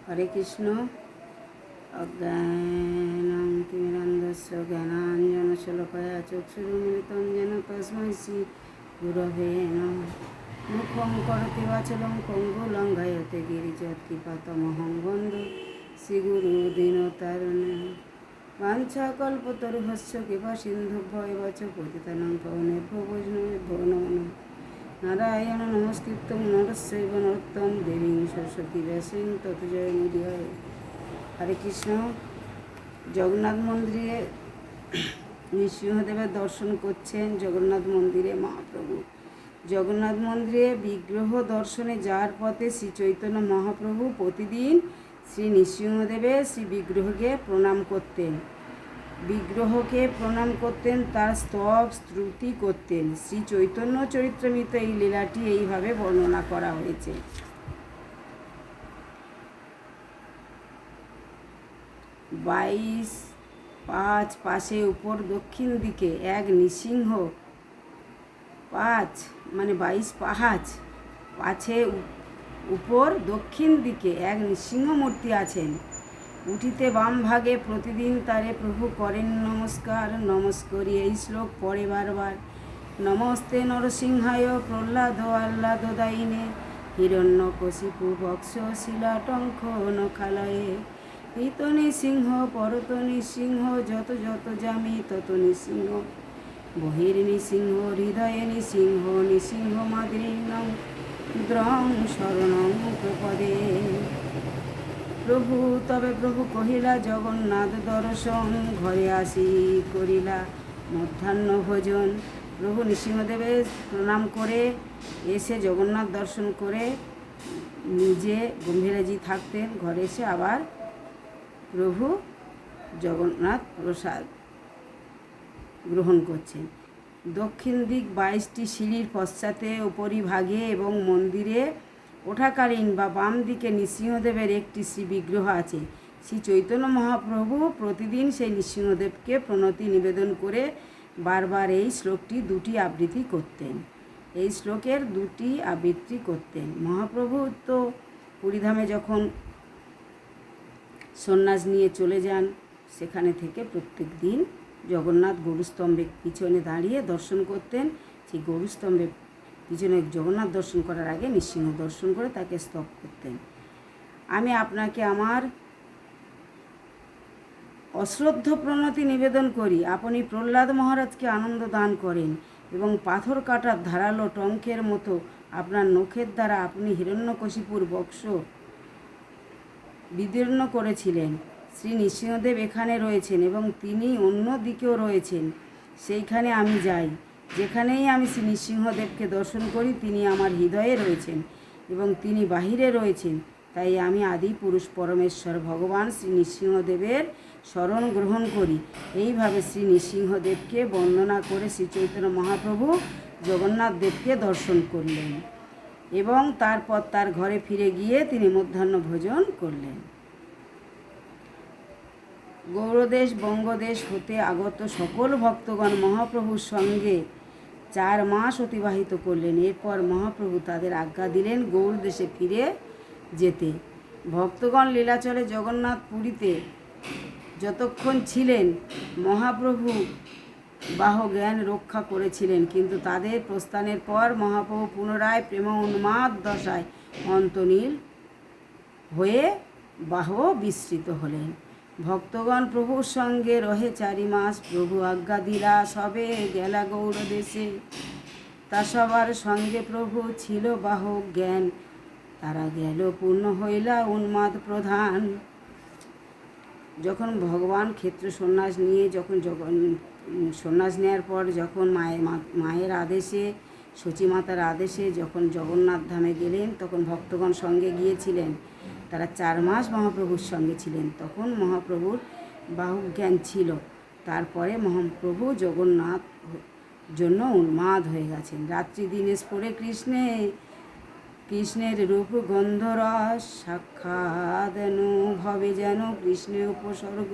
হরে কৃষ্ণ। অজ্ঞানং তিমিরান্ধস্য জ্ঞানাঞ্জনশলাকয়া চক্ষুরুন্মিলিतं येन তস্मै শ্রী গুরবে নমঃ। মুখং করোতি বাচালং পঙ্গুং লঙ্ঘয়তে গিরিযৎকৃপাতমহং বন্দে শ্রীগুরুদীনতারিণীং। বাঞ্ছাকল্পতরুভ্যশ্চ কৃপাসিন্ধুভ্যো এব চ পতিতানাং পাবনেভ্যো বৈষ্ণবেভ্যো নমো নমঃ। নারায়ণ নমস্কৃত্যং নরস্যৈব নরোত্তমং দেবীং সরস্বতী ব্যাসং ততো জয়মুদীরয়ে। হরে কৃষ্ণ। জগন্নাথ মন্দিরে নৃসিংহদেবের দর্শন করছেন। জগন্নাথ মন্দিরে মহাপ্রভু জগন্নাথ মন্দিরে বিগ্রহ দর্শনে যাওয়ার পথে শ্রী চৈতন্য মহাপ্রভু প্রতিদিন শ্রী নৃসিংহদেবের শ্রী বিগ্রহকে প্রণাম করতেন। বিগ্রহকে প্রণাম করতেন, তার স্তব স্তুতি করতেন। শ্রী চৈতন্য চরিত্রামৃত এই লীলাটি এইভাবে বর্ণনা করা হয়েছে। 22 পাশে উপর দক্ষিণ দিকে এক নৃসিংহ, 5 মানে 22 পাছে উপর দক্ষিণ দিকে এক নৃসিংহ মূর্তি আছেন। উঠিতে বাম ভাগে প্রতিদিন তারে প্রভু করেন নমস্কার। নমস্করি এই শ্লোক পড়ে বারবার। নমস্তে নরসিংহায় প্রহ্লাদ আহ্লাদদায়িনে হিরণ্যকশিপু বক্ষ শিলাটঙ্ক নখালয়ে। ইত নৃসিংহ পরত নৃসিংহ যত যত জামি তত নৃসিংহ বহির নৃসিংহ হৃদয়ে নৃসিংহ নৃসিংহ মাদ্রীর্ণং দ্রং শরণং প্রপদে। প্রভু তবে প্রভু কহিলা জগন্নাথ দর্শন, ঘরে আসি করিলা মধ্যাহ্ন ভোজন। প্রভু নৃসিংহদেবের প্রণাম করে এসে জগন্নাথ দর্শন করে নিজে গম্ভীরাজি থাকতেন। ঘরে এসে আবার প্রভু জগন্নাথ প্রসাদ গ্রহণ করছেন। দক্ষিণ দিক 22টি সিঁড়ির পশ্চাতে উপরিভাগে এবং মন্দিরে ওঠাকালীন বা বাম দিকে নৃসিংহদেবের একটি শ্রী বিগ্রহ আছে। শ্রী চৈতন্য মহাপ্রভু প্রতিদিন সেই নৃসিংহদেবকে প্রণতি নিবেদন করে বারবার এই শ্লোকটি 2টি আবৃত্তি করতেন। এই শ্লোকের 2টি আবৃত্তি করতেন। মহাপ্রভু তো পুরীধামে যখন সন্ন্যাস নিয়ে চলে যান, সেখানে থেকে প্রত্যেক দিন জগন্নাথ গরুস্তম্ভের পিছনে দাঁড়িয়ে দর্শন করতেন। সেই গরুস্তম্ভের পিছনে জগন্নাথ দর্শন করার আগে নৃসিংহ দর্শন করে তাকে স্তব করতেন। আমি আপনাকে আমার অশ্রদ্ধ প্রণতি নিবেদন করি। আপনি প্রহ্লাদ মহারাজকে আনন্দ দান করেন এবং পাথর কাটার ধারালো টঙ্কের মতো আপনার নখের দ্বারা আপনি হিরণ্যকশিপুর বক্ষ বিদীর্ণ করেছিলেন। শ্রী নৃসিংহদেব এখানে রয়েছেন এবং তিনি অন্য দিকেও রয়েছেন। সেইখানে আমি যাই। যেখানেই আমি শ্রী নৃসিংহদেবকে দর্শন করি তিনি আমার হৃদয়ে রয়েছেন এবং তিনি বাহিরে রয়েছেন। তাই আমি আদি পুরুষ পরমেশ্বর ভগবান শ্রী নৃসিংহদেবের শরণ গ্রহণ করি। এইভাবে শ্রী নৃসিংহদেবকে বন্দনা করে শ্রী চৈতন্য মহাপ্রভু জগন্নাথ দেবকে দর্শন করলেন এবং তারপর তার ঘরে ফিরে গিয়ে তিনি মধ্যাহ্ন ভোজন করলেন। গৌড়দেশ বঙ্গদেশ হতে আগত সকল ভক্তগণ মহাপ্রভুর সঙ্গে 4 মাস অতিবাহিত করলেন। এরপর মহাপ্রভু তাদের আজ্ঞা দিলেন গৌড় দেশে ফিরে যেতে। ভক্তগণ লীলাচলে জগন্নাথ পুরীতে যতক্ষণ ছিলেন মহাপ্রভু বাহ জ্ঞান রক্ষা করেছিলেন, কিন্তু তাদের প্রস্থানের পর মহাপ্রভু পুনরায় প্রেম উন্মাদ দশায় অন্তনীল হয়ে বাহ বিস্মৃত হলেন। ভক্তগণ প্রভুর সঙ্গে রহে 4 মাস। প্রভু আজ্ঞা দিলা সবে গেলা গৌড় দেশে। তা সবার সঙ্গে প্রভু ছিল বাহ জ্ঞান, তারা গেল পূর্ণ হইলা উন্মাদ প্রধান। যখন ভগবান ক্ষেত্র সন্ন্যাস নিয়ে সন্ন্যাস নেওয়ার পর যখন মায়ের আদেশে সচিমাতার আদেশে যখন জগন্নাথ ধামে গেলেন, তখন ভক্তগণ সঙ্গে গিয়েছিলেন। তারা 4 মাস মহাপ্রভুর সঙ্গে ছিলেন। তখন মহাপ্রভুর বাহুজ্ঞান ছিল। তারপরে মহাপ্রভু জগন্নাথ জন্য উন্মাদ হয়ে গেছেন। রাত্রি দিনেশ পড়ে কৃষ্ণের রূপ গন্ধরস সাক্ষাৎ ভবে যেন কৃষ্ণের উপসর্গ।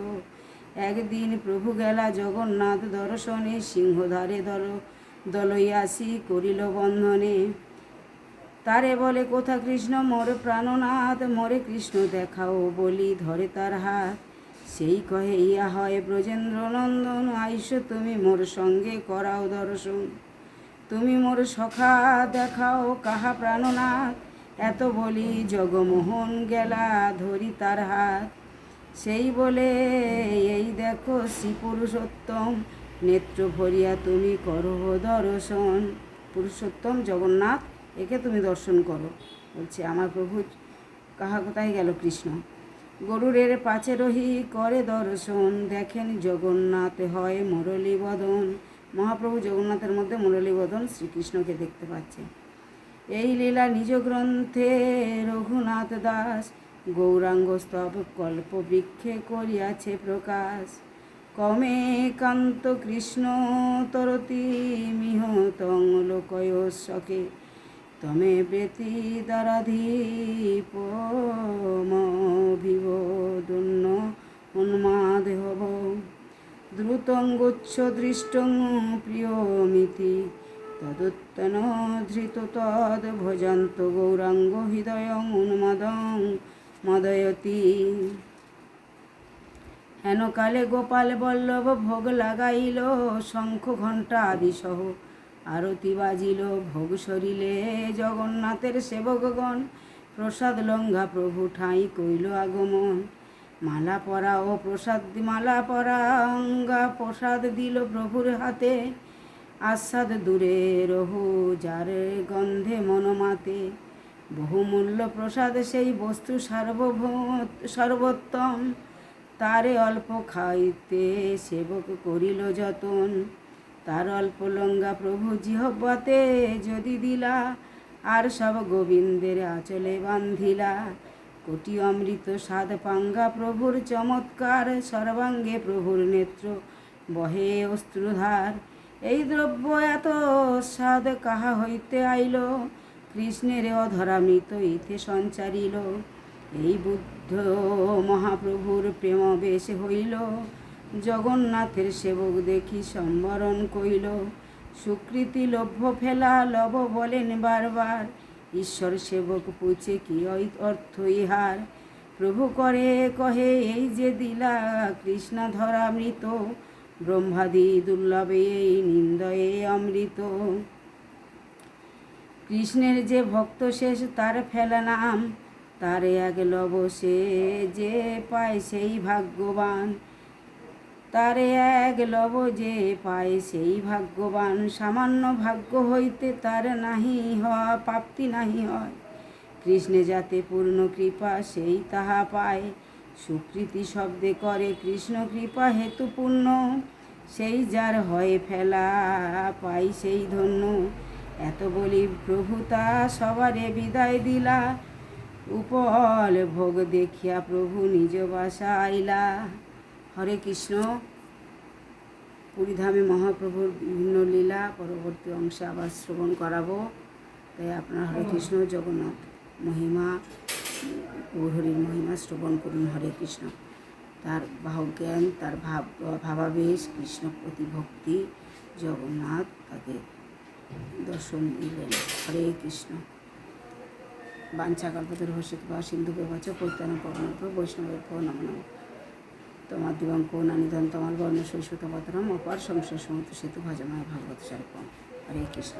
একদিন প্রভু গেলা জগন্নাথ দর্শনে, সিংহধারে দলইয়াসি করিল বন্ধনে। তারে বলে কোথা কৃষ্ণ মোর প্রাণনাথ, মোরে কৃষ্ণ দেখাও বলি ধরে তার হাত। সেই কহে ইয়া হয় ব্রজেন্দ্র নন্দন, আইস তুমি মোর সঙ্গে করাও দর্শন। তুমি মোর সখা দেখাও কাহা প্রাণনাথ, এত বলি জগমোহন গেলা ধরি তার হাত। সেই বলে এই দেখো শ্রী পুরুষোত্তম, নেত্র ভরিয়া তুমি করো দর্শন। পুরুষোত্তম জগন্নাথ, একে তুমি দর্শন করো। বলছে আমার প্রভু কাহা কোথায় গেল কৃষ্ণ। গরুরের পাছে রহি করে দর্শন, দেখেন জগন্নাথ হয় মুরলী বদন। মহাপ্রভু জগন্নাথের মধ্যে মুরলী বদন শ্রীকৃষ্ণকে দেখতে পাচ্ছে। এই লীলা নিজ গ্রন্থে রঘুনাথ দাস, গৌরাঙ্গ স্তব কল্প বৃক্ষে করিয়াছে প্রকাশ। কমে কান্ত কৃষ্ণ তরতি মিহতং লোকয়স্যকে, তমে প্রীতি দ্বারাধীপ মভিবোদন্য উন্মাদ হব। দ্রুতং গুচ্ছ দৃষ্টং প্রিয়মিতি, তদুত্তন ধৃত তদ ভজন্ত গৌরাঙ্গ হৃদয়ং উন্মাদং মদয়তি। হেন কালে গোপাল বল্লভ ভোগ লাগাইল, শঙ্খ ঘণ্টা আদি সহ আরতি বাজিল। ভোগ সরিলে জগন্নাথের সেবকগণ, প্রসাদ লঙ্ঘা প্রভু ঠাঁই কইল আগমন। মালা পরা ও প্রসাদ মালা পরা অঙ্গা প্রসাদ দিল প্রভুর হাতে। আস্বাদ দূরে রহু যার গন্ধে মনমাতে, বহুমূল্য প্রসাদ সেই বস্তু সর্বোত্তম। তারে অল্প খাইতে সেবক করিল যতন, তার অল্প লঙ্ঘা প্রভু জিহ্বাতে যদি দিলা। আর সব গোবিন্দের আঁচলে বান্ধিলা, কোটি অমৃত স্বাদ পাঙ্গা প্রভুর চমৎকার। সর্বাঙ্গে প্রভুর নেত্র বহে অশ্রুধার, এই দ্রব্য এত স্বাদ কাহা হইতে আইল। কৃষ্ণের অধরামৃত ইথে সঞ্চারিল, এই বুদ্ধ মহাপ্রভুর প্রেম বেশ হইল। জগন্নাথের সেবক দেখি সম্বরণ কইল, সুকৃতি লভ্য ফেলা লব বলেন বারবার। ঈশ্বর সেবক পুছে কি অর্থ ইহার, প্রভু করে কহে এই যে দিলা কৃষ্ণা ধরামৃত। ব্রহ্মাদি দুর্লভে এই নিন্দয়ে অমৃত। কৃষ্ণের যে ভক্ত শেষ তার ফেলা নাম, তারে এক লব সে যে পায় সেই ভাগ্যবান। তারে এক লব যে পায় সেই ভাগ্যবান। সামান্য ভাগ্য হইতে তার নাহি হয় প্রাপ্তি নাহি হয়, কৃষ্ণে যাতে পূর্ণ কৃপা সেই তাহা পায়। সুকৃতি শব্দে করে কৃষ্ণ কৃপা হেতু পূর্ণ, সেই যার হয় ফেলা পাই সেই ধন্য। এত বলি প্রভু তা সবারে বিদায় দিলা, উপল ভোগ দেখিয়া প্রভু নিজ বাসা আইলা। হরে কৃষ্ণ। পুরীধামে মহাপ্রভুর বিভিন্ন লীলা পরবর্তী অংশে আবার শ্রবণ করাবো। তাই আপনার হরে কৃষ্ণ জগন্নাথ মহিমা গৌরহরির মহিমা শ্রবণ করুন। হরে কৃষ্ণ। তার বাহক জ্ঞান, তার ভাবাবেশ, কৃষ্ণ প্রতি ভক্তি, জগন্নাথ তাকে দর্শন দিলেন। হরে কৃষ্ণ। বাঞ্ছাকল্পতরুভ্যশ্চ কৃপা সিন্ধুভ্যেব চ পতিতানাং পাবনেভ্যো বৈষ্ণবেভ্যো নমো নমঃ। তোমার দিবঙ্ক নানিধন তোমার বর্ণ শৈশতপতরম অপার সংশয় সমুদ্র সেতু ভজমায় ভাগবত স্বরূপম। হরে কৃষ্ণ।